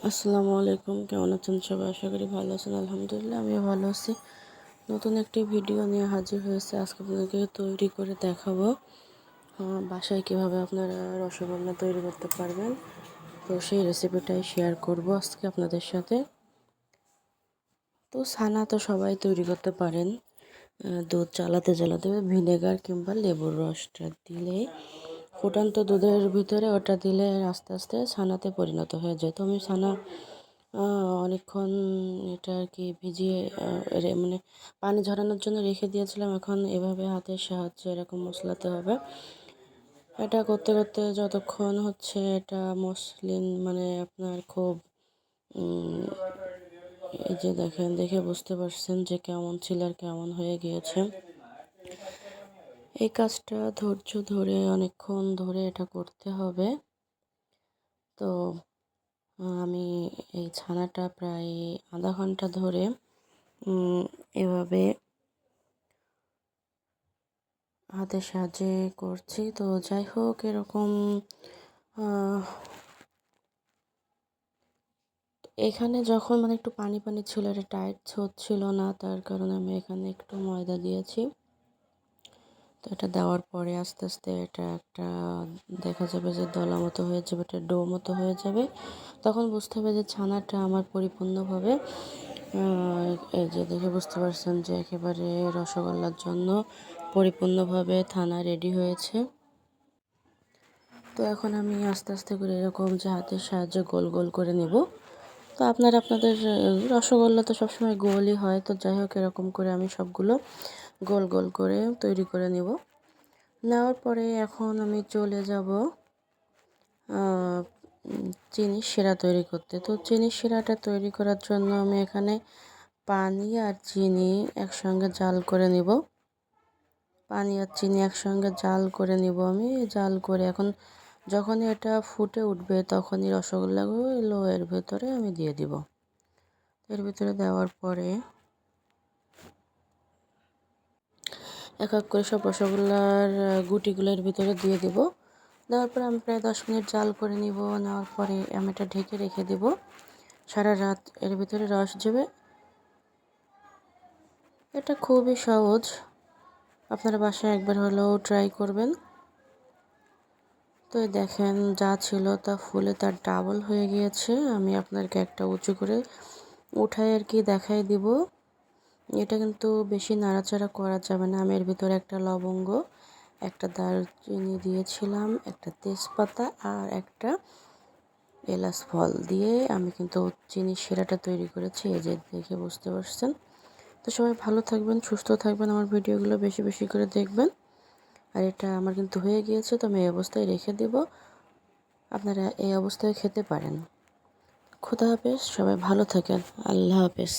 আসসালামু আলাইকুম। কেমন আছেন সবাই? আশা করি ভালো আছেন। আলহামদুলিল্লাহ আমিও ভালো আছি। নতুন একটি ভিডিও নিয়ে হাজির হয়েছে। আজকে আপনাদেরকে তৈরি করে দেখাবো বাসায় কীভাবে আপনারা রসগোল্লা তৈরি করতে পারবেন। তো সেই রেসিপিটাই শেয়ার করব আজকে আপনাদের সাথে। তো ছানা তো সবাই তৈরি করতে পারেন। দুধ জ্বালাতে জ্বালাতে ভিনেগার কিংবা লেবুর রসটা দিলে, ফুটন্ত দুধের ভিতরে ওটা দিলে আস্তে আস্তে ছানাতে পরিণত হয়ে যায়। তো আমি ছানা অনেকক্ষণ এটা আর কি ভিজিয়ে মানে পানি ঝরানোর জন্য রেখে দিয়েছিলাম। এখন এভাবে হাতের সাহায্যে এরকম মশলাতে হবে। এটা করতে করতে যতক্ষণ হচ্ছে এটা মসলিন, মানে আপনার খুব এই যে দেখে বুঝতে পারছেন যে কেমন ছিল আর কেমন হয়ে গিয়েছে। এই কাজটা ধৈর্য ধরে অনেকক্ষণ ধরে এটা করতে হবে। তো আমি এই ছানাটা প্রায় আধা ঘন্টা ধরে এভাবে হাতের সাহায্যে করছি। তো যাই হোক, এরকম এখানে যখন মানে একটু পানি পানি ছিল, এটা টাইট হচ্ছিল না, তার কারণে আমি এখানে একটু ময়দা দিয়েছি। তো এটা দেওয়ার পরে আস্তে আস্তে এটা একটা দেখা যাবে যে দলা মতো হয়ে যাবে, এটা ডো মতো হয়ে যাবে। তখন বুঝতে হবে যে ছানাটা আমার পরিপূর্ণভাবে এই যে দেখে বুঝতে পারছেন যে একেবারে রসগোল্লার জন্য পরিপূর্ণভাবে ছানা রেডি হয়েছে। তো এখন আমি আস্তে আস্তে করে এরকম যে হাতের সাহায্যে গোল গোল করে নেব। তো আপনাদের রসগোল্লা তো সবসময় গোলই হয়। তো যাই হোক, এরকম করে আমি সবগুলো গোল গোল করে তৈরি করে নেব। নেওয়ার পরে এখন আমি চলে যাব চিনির শিরা তৈরি করতে। তো চিনির শিরাটা তৈরি করার জন্য আমি এখানে পানি আর চিনি একসঙ্গে জাল করে নিব। পানি আর চিনি একসঙ্গে জাল করে নিব আমি। জাল করে এখন যখনই এটা ফুটে উঠবে তখনই রসগোল্লাগুলো এর ভেতরে আমি দিয়ে দিব। এর ভিতরে দেওয়ার পরে এক এক করে সব রসগোল্লার গুটিগুলো এর ভিতরে দিয়ে দিব। দেওয়ার পরে আমি প্রায় 10 মিনিট জাল করে নিব। নেওয়ার পরে আমি এটা ঢেকে রেখে দেব সারা রাত। এর ভিতরে রস যাবে। এটা খুবই সহজ, আপনারা বাসায় একবার হলেও ট্রাই করবেন। তো দেখেন যা ছিল তা ফুলে তার ডাবল হয়ে গিয়েছে। আমি আপনাদেরকে একটা উঁচু করে উঠাই আর কি দেখাই দিব। এটা কিন্তু বেশি নাড়াচাড়া করা যাবে না। আমি এর ভিতরে একটা লবঙ্গ, একটা দারচিনি দিয়েছিলাম, একটা তেজপাতা আর একটা এলাচ ফল দিয়ে আমি কিন্তু চিনির শিরাটা তৈরি করেছি। এই যে দেখে বুঝতে পারছেন। তো সবাই ভালো থাকবেন, সুস্থ থাকবেন, আমার ভিডিওগুলো বেশি বেশি করে দেখবেন। আর এটা আমার কিন্তু হয়ে গিয়েছে, তো আমি এই অবস্থায় রেখে দেব। আপনারা এই অবস্থায় খেতে পারেন। খোদা হাফেজ, সবাই ভালো থাকেন। আল্লাহ হাফেজ।